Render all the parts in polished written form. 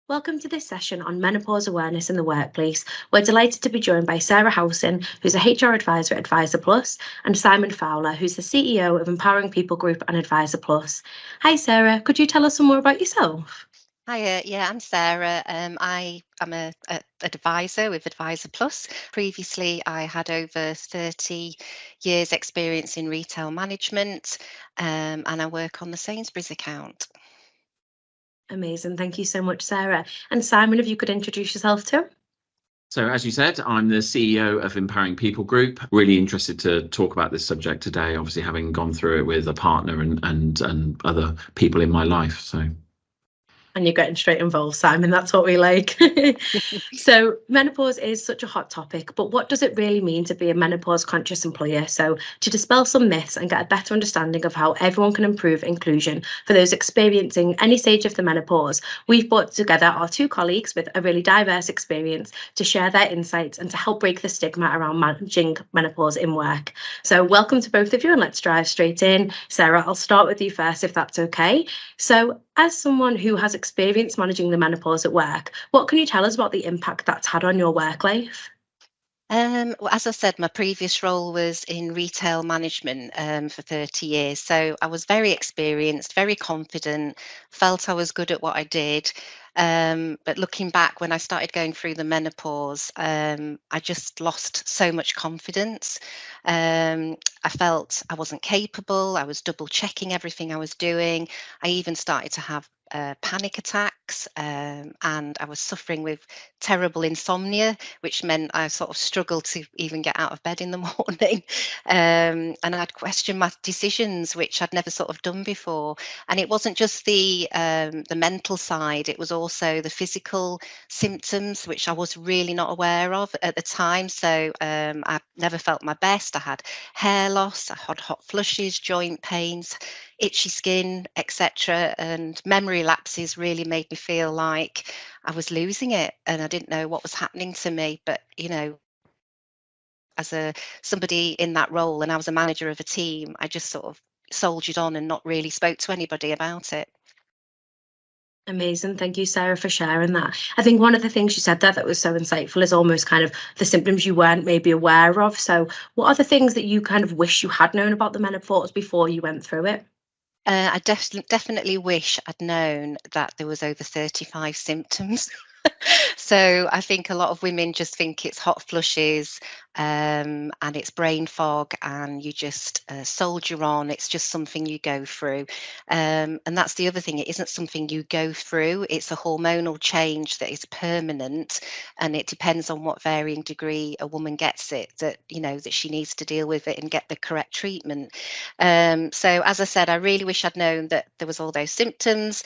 Welcome to this session on menopause awareness in the workplace. We're delighted to be joined by Sarah Howson, who's a HR advisor at Advisor Plus, and Simon Fowler, who's the CEO of Empowering People Group and Advisor Plus. Hi, Sarah. Could you tell us some more about yourself? Hi, I'm Sarah. I am an advisor with Advisor Plus. Previously, I had over 30 years experience in retail management, and I work on the Sainsbury's account. Amazing. Thank you so much, Sarah. And Simon, if you could introduce yourself too. So as you said, I'm the CEO of Empowering People Group. Really interested to talk about this subject today, obviously having gone through it with a partner and other people in my life. And you're getting straight involved, Simon. That's what we like. So menopause is such a hot topic, but what does it really mean to be a menopause conscious employer? So to dispel some myths and get a better understanding of how everyone can improve inclusion for those experiencing any stage of the menopause, we've brought together our two colleagues with a really diverse experience to share their insights and to help break the stigma around managing menopause in work. So welcome to both of you, and let's dive straight in. Sarah, I'll start with you first, if that's okay. So as someone who has experience managing the menopause at work, what can you tell us about the impact that's had on your work life? Well, as I said, my previous role was in retail management for 30 years. So I was very experienced, very confident, felt I was good at what I did. But looking back, when I started going through the menopause, I just lost so much confidence. I felt I wasn't capable. I was double checking everything I was doing. I even started to have panic attacks, and I was suffering with terrible insomnia, which meant I sort of struggled to even get out of bed in the morning. And I'd question my decisions, which I'd never sort of done before. And it wasn't just the mental side; it was also the physical symptoms, which I was really not aware of at the time. So I never felt my best. I had hair loss, I had hot flushes, joint pains, itchy skin, etc. And memory lapses really made me feel like I was losing it and I didn't know what was happening to me. But, as somebody in that role, and I was a manager of a team, I just sort of soldiered on and not really spoke to anybody about it. Amazing. Thank you, Sarah, for sharing that. I think one of the things you said there that was so insightful is almost kind of the symptoms you weren't maybe aware of. So what are the things that you kind of wish you had known about the menopause before you went through it? I definitely wish I'd known that there was over 35 symptoms. So I think a lot of women just think it's hot flushes, and it's brain fog, and you just soldier on. It's just something you go through. And that's the other thing. It isn't something you go through. It's a hormonal change that is permanent, and it depends on what varying degree a woman gets it, that she needs to deal with it and get the correct treatment. So as I said, I really wish I'd known that there was all those symptoms.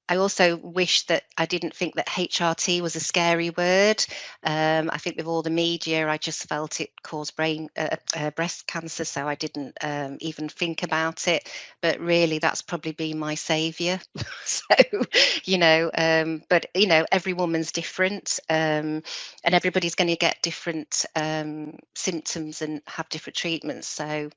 I also wish that I didn't think that HRT was a scary word. I think with all the media, I just felt it caused breast cancer, so I didn't even think about it. But really, that's probably been my saviour. So, but every woman's different, and everybody's going to get different symptoms and have different treatments. So.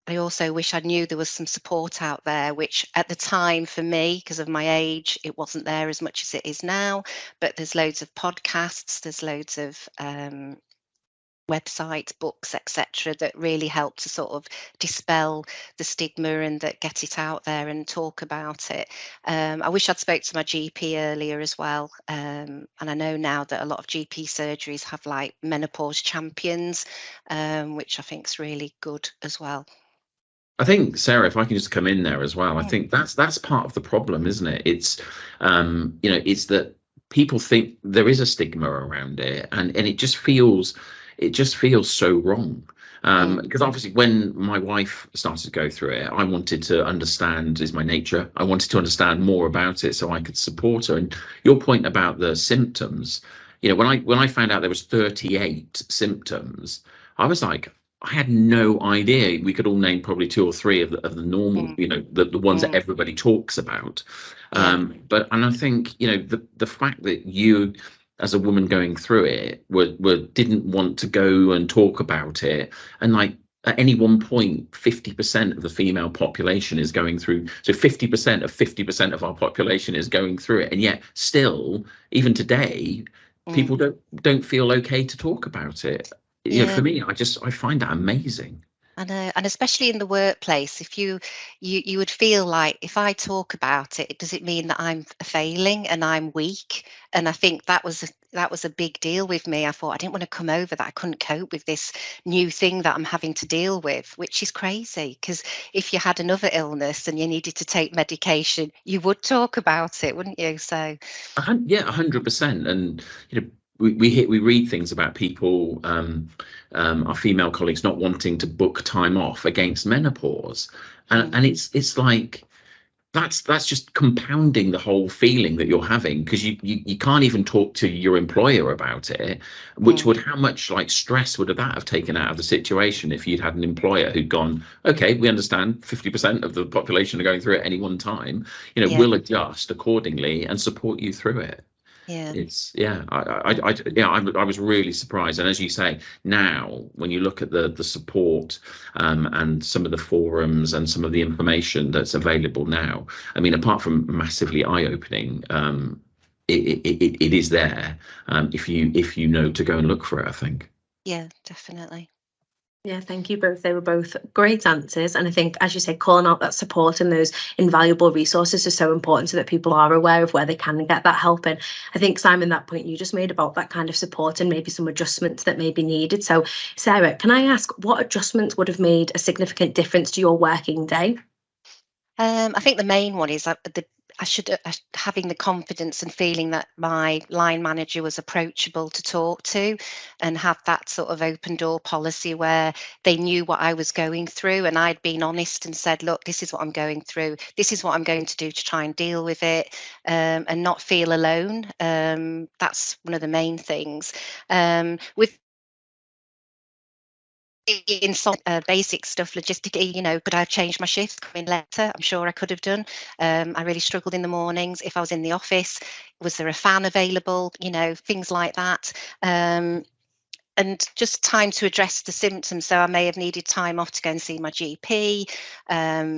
I also wish I knew there was some support out there, which at the time for me, because of my age, it wasn't there as much as it is now. But there's loads of podcasts, there's loads of websites, books, etc., that really help to sort of dispel the stigma and that get it out there and talk about it. I wish I'd spoke to my GP earlier as well. And I know now that a lot of GP surgeries have like menopause champions, which I think is really good as well. I think, Sarah, if I can just come in there as well, I think that's part of the problem, isn't it? It's it's that people think there is a stigma around it, and it just feels so wrong. Because obviously when my wife started to go through it, I wanted to understand, is my nature, I wanted to understand more about it so I could support her. And your point about the symptoms, when I found out there was 38 symptoms, I was like, I had no idea. We could all name probably 2 or 3 of the normal, the ones that everybody talks about. But I think, the fact that you, as a woman going through it, didn't want to go and talk about it, and at any one point, 50% of the female population is going through. So 50% of 50% of our population is going through it, and yet still, even today, people don't feel okay to talk about it. You know, for me, I find that amazing. I know, and especially in the workplace, if you would feel like, if I talk about it, does it mean that I'm failing and I'm weak? And I think that was a big deal with me. I thought I didn't want to come over that I couldn't cope with this new thing that I'm having to deal with, which is crazy. Because if you had another illness and you needed to take medication, you would talk about it, wouldn't you? So yeah, 100%. And you know, we read things about people, our female colleagues not wanting to book time off against menopause, and it's like that's just compounding the whole feeling that you're having, because you can't even talk to your employer about it, which would, how much like stress would that have taken out of the situation if you'd had an employer who'd gone, okay, we understand 50% of the population are going through it at any one time, you know, we'll adjust accordingly and support you through it. It's I was really surprised. And as you say, now when you look at the support and some of the forums and some of the information that's available now, I mean, apart from massively eye-opening, it is there if you know to go and look for it, I think. Yeah, definitely. Yeah, thank you both. They were both great answers. And I think, as you said, calling out that support and those invaluable resources is so important, so that people are aware of where they can get that help. And I think, Simon, that point you just made about that kind of support and maybe some adjustments that may be needed. So, Sarah, can I ask what adjustments would have made a significant difference to your working day? I think the main one is having the confidence and feeling that my line manager was approachable to talk to, and have that sort of open door policy where they knew what I was going through, and I'd been honest and said, look, this is what I'm going through, this is what I'm going to do to try and deal with it, and not feel alone. That's one of the main things. With in some basic stuff, logistically, you know, could I have changed my shift, come in later? I'm sure I could have done. I really struggled in the mornings. If I was in the office, was there a fan available? You know, things like that. And just time to address the symptoms. So I may have needed time off to go and see my GP,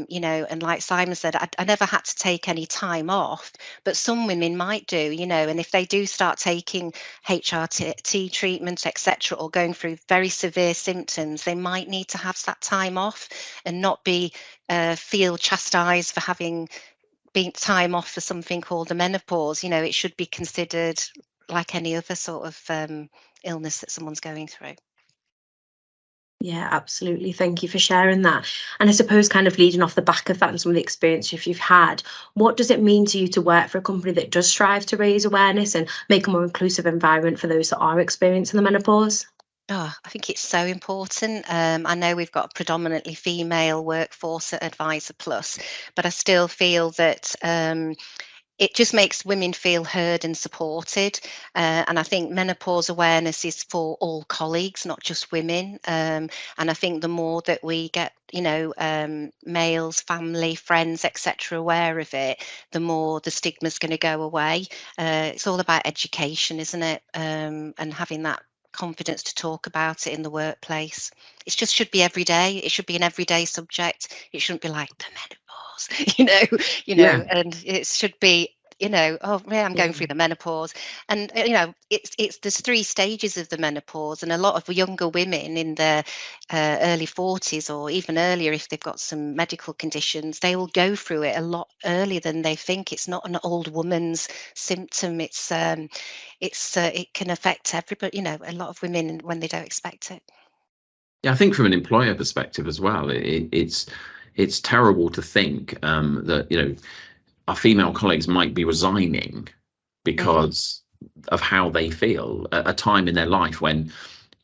you know, and like Simon said, I never had to take any time off, but some women might do, you know, and if they do start taking HRT treatment, etc., or going through very severe symptoms, they might need to have that time off and not be feel chastised for having been time off for something called the menopause. You know, it should be considered like any other sort of illness that someone's going through. Yeah, absolutely. Thank you for sharing that. And I suppose, kind of leading off the back of that and some of the experience you've had, what does it mean to you to work for a company that does strive to raise awareness and make a more inclusive environment for those that are experiencing the menopause? Oh, I think it's so important. I know we've got a predominantly female workforce at Advisor Plus, but I still feel that it just makes women feel heard and supported. And I think menopause awareness is for all colleagues, not just women. And I think the more that we get, you know, males, family, friends, etc., aware of it, the more the stigma's going to go away. It's all about education, isn't it? And having that confidence to talk about it in the workplace. It just should be every day. It should be an everyday subject. It shouldn't be like the menopause, and it should be, you know, oh yeah, I'm going through the menopause. And you know, there's 3 stages of the menopause, and a lot of younger women in their early 40s or even earlier, if they've got some medical conditions, they will go through it a lot earlier than they think. It's not an old woman's symptom. It can affect everybody, you know, a lot of women when they don't expect it. Yeah, I think from an employer perspective as well, it's terrible to think that, you know, our female colleagues might be resigning because of how they feel at a time in their life when,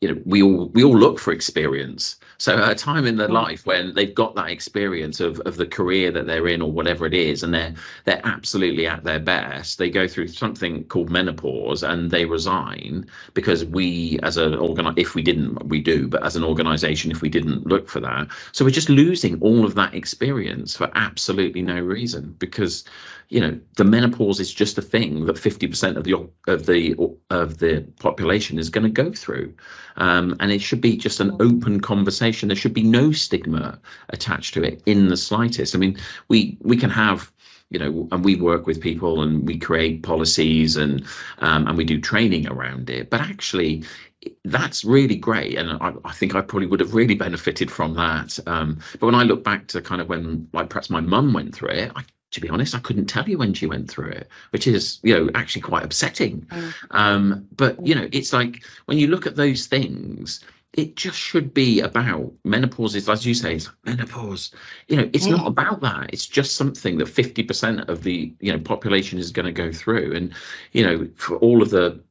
you know, we all look for experience. So at a time in their life when they've got that experience of the career that they're in or whatever it is, and they're absolutely at their best, they go through something called menopause and they resign because we as an but as an organization, if we didn't look for that. So we're just losing all of that experience for absolutely no reason, because, you know, the menopause is just a thing that 50% of the population is going to go through. and it should be just an open conversation. There should be no stigma attached to it in the slightest. I mean, we can have, you know, and we work with people and we create policies and we do training around it, but actually that's really great, and I think I probably would have really benefited from that. But when I look back to kind of when, like, perhaps my mum went through it, to be honest, I couldn't tell you when she went through it, which is, you know, actually quite upsetting. But, you know, it's like when you look at those things, it just should be about menopause. Is, as you say, it's menopause. You know, it's not about that. It's just something that 50% of the, you know, population is going to go through, and, you know, for all of the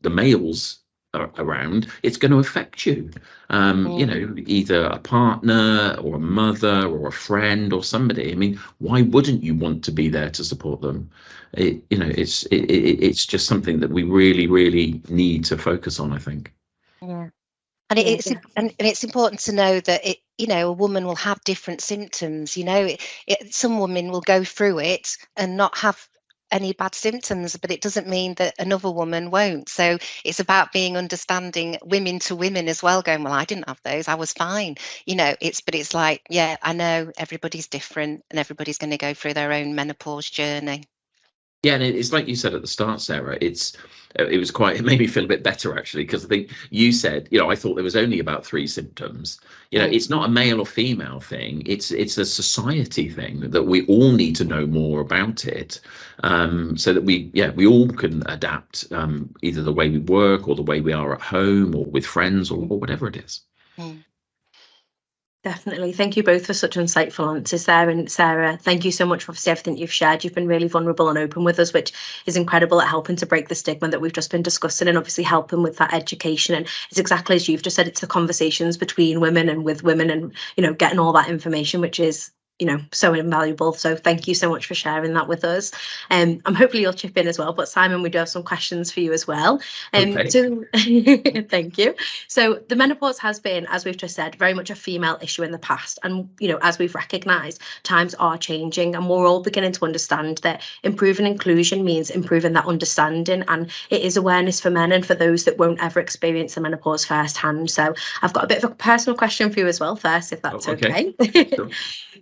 males around, it's going to affect you. You know, either a partner or a mother or a friend or somebody. I mean, why wouldn't you want to be there to support them? You know, it's just something that we really need to focus on, I think. Yeah. And it's important to know that it, you know, a woman will have different symptoms. You know, some women will go through it and not have any bad symptoms, but it doesn't mean that another woman won't. So it's about being understanding, women to women as well, going, well, I didn't have those, I was fine. You know, it's like, yeah, I know everybody's different and everybody's going to go through their own menopause journey. Yeah, and it's like you said at the start, Sarah, it made me feel a bit better, actually, because I think you said, you know, I thought there was only about 3 symptoms. You know, it's not a male or female thing. It's a society thing that we all need to know more about it, so that we all can adapt, either the way we work or the way we are at home or with friends or whatever it is. Definitely. Thank you both for such insightful answers there. And Sarah, thank you so much for everything you've shared. You've been really vulnerable and open with us, which is incredible at helping to break the stigma that we've just been discussing, and obviously helping with that education. And it's exactly as you've just said, it's the conversations between women and with women, and, you know, getting all that information, which is, you know, so invaluable. So thank you so much for sharing that with us. I'm hopefully you'll chip in as well, but Simon, we do have some questions for you as well. Okay. So thank you. So the menopause has been, as we've just said, very much a female issue in the past, and, you know, as we've recognised, times are changing, and we're all beginning to understand that improving inclusion means improving that understanding, and it is awareness for men and for those that won't ever experience the menopause firsthand. So I've got a bit of a personal question for you as well first, if that's okay. Sure.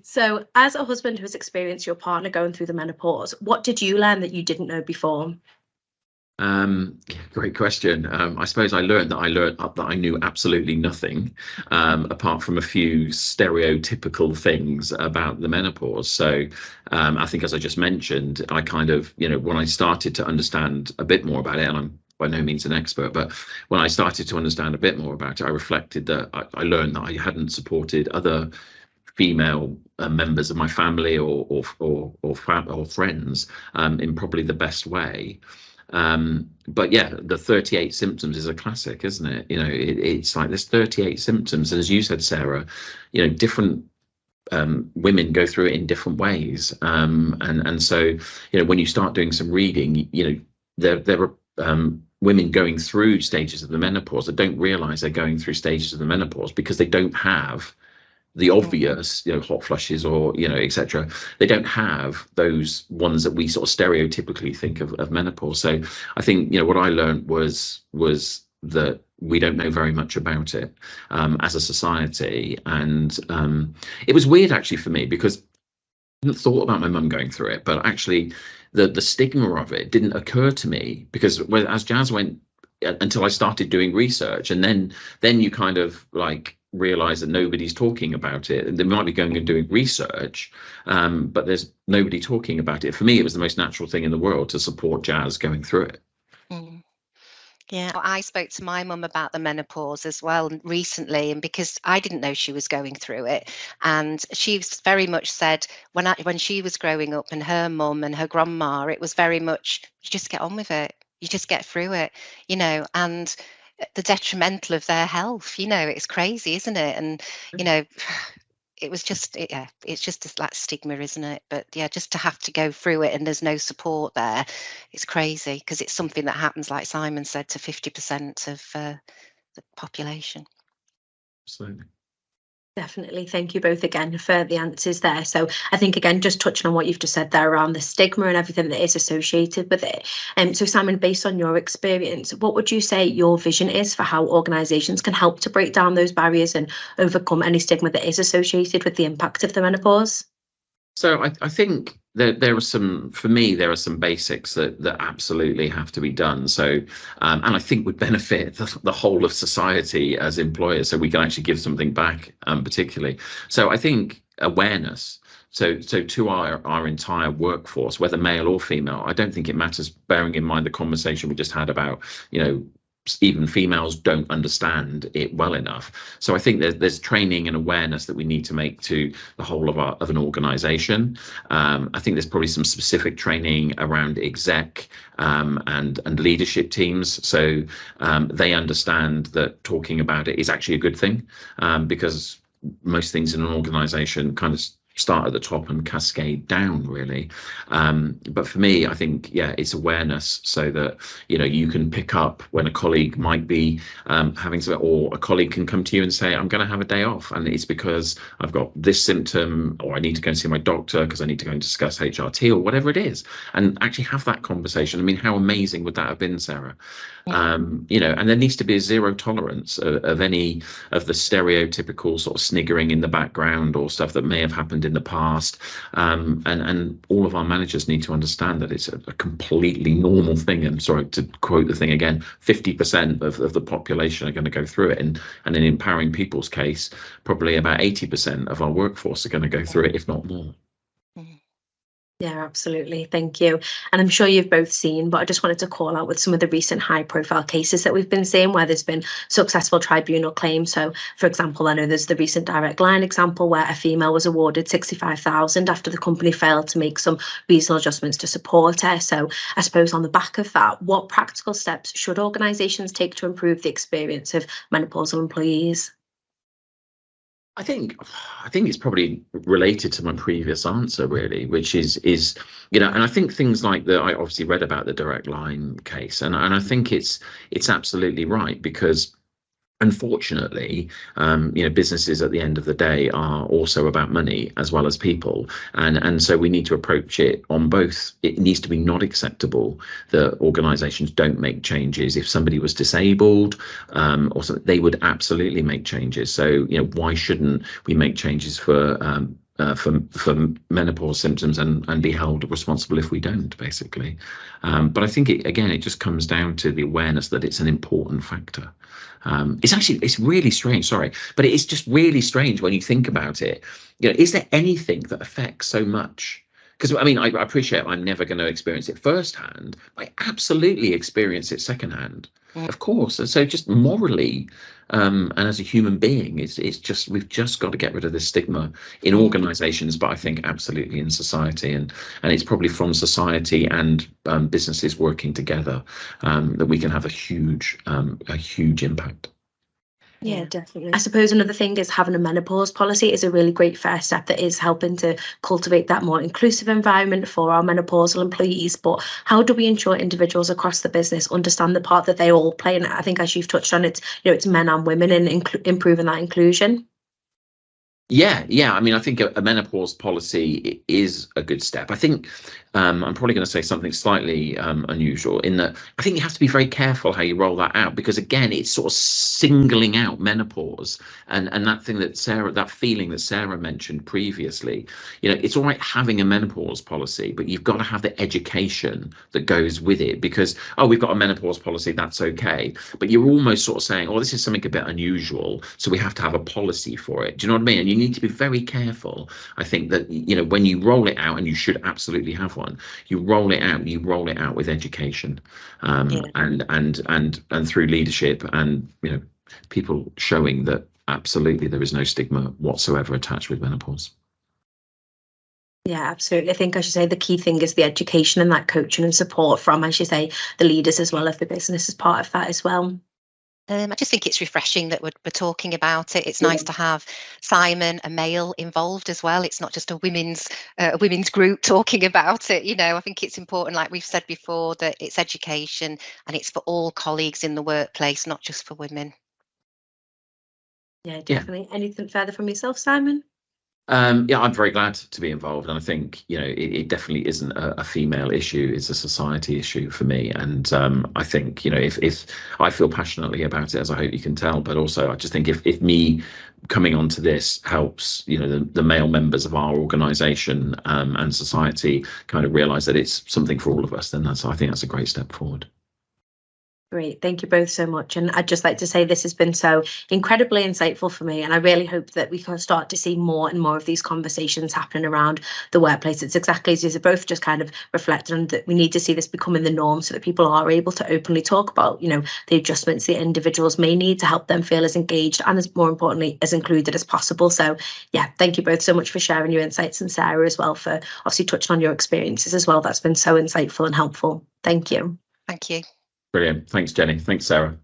So as a husband who has experienced your partner going through the menopause, what did you learn that you didn't know before? Great question. I suppose I learned that I knew absolutely nothing, apart from a few stereotypical things about the menopause. So I think, as I just mentioned, I kind of, you know, when I started to understand a bit more about it, and I'm by no means an expert, but when I started to understand a bit more about it, I reflected that I learned that I hadn't supported other female members of my family or friends in probably the best way. But yeah, the 38 symptoms is a classic, isn't it? You know, it's like there's 38 symptoms, and as you said, Sarah, you know, different women go through it in different ways, and so, you know, when you start doing some reading, you know, there are women going through stages of the menopause that don't realize they're going through stages of the menopause because they don't have the obvious, you know, hot flushes or, you know, etc. They don't have those ones that we sort of stereotypically think of menopause. So I think, you know, what I learned was that we don't know very much about it as a society, and it was weird actually for me, because I hadn't thought about my mum going through it, but actually the stigma of it didn't occur to me, because as Jazz went, until I started doing research, and then you kind of like realize that nobody's talking about it, and they might be going and doing research, but there's nobody talking about it. For me, it was the most natural thing in the world to support Jazz going through it. Yeah, I spoke to my mum about the menopause as well recently, and because I didn't know she was going through it, and she very much said when she was growing up, and her mum and her grandma, it was very much, you just get on with it, you just get through it, you know, and the detrimental of their health, you know, it's crazy, isn't it? And, you know, it was just, yeah, it's just that stigma, isn't it? But yeah, just to have to go through it and there's no support there, it's crazy, because it's something that happens, like Simon said, to 50% of the population. Absolutely. Definitely. Thank you both again for the answers there. So I think, again, just touching on what you've just said there around the stigma and everything that is associated with it. So Simon, based on your experience, what would you say your vision is for how organisations can help to break down those barriers and overcome any stigma that is associated with the impact of the menopause? So I think there are some, for me, there are some basics that absolutely have to be done. So, and I think would benefit the whole of society as employers, so we can actually give something back, particularly. So I think awareness. So to our entire workforce, whether male or female, I don't think it matters, bearing in mind the conversation we just had about, even females don't understand it well enough. So I think there's training and awareness that we need to make to the whole of an organization. I think there's probably some specific training around exec and leadership teams, so they understand that talking about it is actually a good thing, because most things in an organization kind of start at the top and cascade down, really. But for me, I think, it's awareness, so that you can pick up when a colleague might be having some, or a colleague can come to you and say, I'm going to have a day off and it's because I've got this symptom, or I need to go and see my doctor because I need to go and discuss HRT or whatever it is, and actually have that conversation. I mean, how amazing would that have been, Sarah? And there needs to be a zero tolerance of any of the stereotypical sort of sniggering in the background or stuff that may have happened in the past. And all of our managers need to understand that it's a completely normal thing. And sorry to quote the thing again, 50% of the population are going to go through it. And in Empowering People's case, probably about 80% of our workforce are going to go through it, if not more. Yeah, absolutely. Thank you. And I'm sure you've both seen, but I just wanted to call out with some of the recent high profile cases that we've been seeing where there's been successful tribunal claims. So, for example, I know there's the recent Direct Line example where a female was awarded 65,000 after the company failed to make some reasonable adjustments to support her. So I suppose on the back of that, what practical steps should organisations take to improve the experience of menopausal employees? I think it's probably related to my previous answer, really, which is and I think things like I obviously read about the Direct Line case, and I think it's absolutely right, because unfortunately, businesses at the end of the day are also about money as well as people, and so we need to approach it on both. It needs to be not acceptable that organisations don't make changes. If somebody was disabled, or something, they would absolutely make changes. So why shouldn't we make changes for menopause symptoms and be held responsible if we don't, basically. But I think it just comes down to the awareness that it's an important factor. It's really strange, sorry, but it's just really strange when you think about it. Is there anything that affects so much? Because I mean, I appreciate I'm never going to experience it firsthand. I absolutely experience it secondhand, of course. And so just morally, and as a human being, it's just, we've just got to get rid of this stigma in organisations, but I think absolutely in society, and it's probably from society and businesses working together that we can have a huge impact. Yeah, definitely. I suppose another thing is having a menopause policy is a really great first step that is helping to cultivate that more inclusive environment for our menopausal employees. But how do we ensure individuals across the business understand the part that they all play? And I think, as you've touched on, it's men and women in improving that inclusion. Yeah. I mean, I think a menopause policy is a good step. I think I'm probably going to say something slightly unusual, in that I think you have to be very careful how you roll that out, because again, it's sort of singling out menopause and that thing that feeling that Sarah mentioned previously. It's all right having a menopause policy, but you've got to have the education that goes with it, because we've got a menopause policy, that's okay, but you're almost sort of saying, this is something a bit unusual, so we have to have a policy for it. Do you know what I mean? And you need to be very careful. I think that when you roll it out, and you should absolutely have one, you roll it out with education, and through leadership, and people showing that absolutely there is no stigma whatsoever attached with menopause. Yeah, absolutely. I think, I should say, the key thing is the education and that coaching and support from, as you say, the leaders as well as the business as part of that as well. I just think it's refreshing that we're talking about it. It's nice to have Simon, a male, involved as well. It's not just a women's group talking about it. I think it's important, like we've said before, that it's education and it's for all colleagues in the workplace, not just for women. Yeah, definitely. Anything further from yourself, Simon? Yeah, I'm very glad to be involved, and I think it definitely isn't a female issue; it's a society issue for me. And I think if I feel passionately about it, as I hope you can tell, but also I just think if me coming onto this helps, the male members of our organisation and society kind of realise that it's something for all of us, then I think that's a great step forward. Great. Thank you both so much. And I'd just like to say this has been so incredibly insightful for me. And I really hope that we can start to see more and more of these conversations happening around the workplace. It's exactly as you've both just kind of reflected on, that we need to see this becoming the norm so that people are able to openly talk about, the adjustments that individuals may need to help them feel as engaged and, as more importantly, as included as possible. So yeah, thank you both so much for sharing your insights, and Sarah as well for obviously touching on your experiences as well. That's been so insightful and helpful. Thank you. Thank you. Brilliant. Thanks, Jenny. Thanks, Sarah.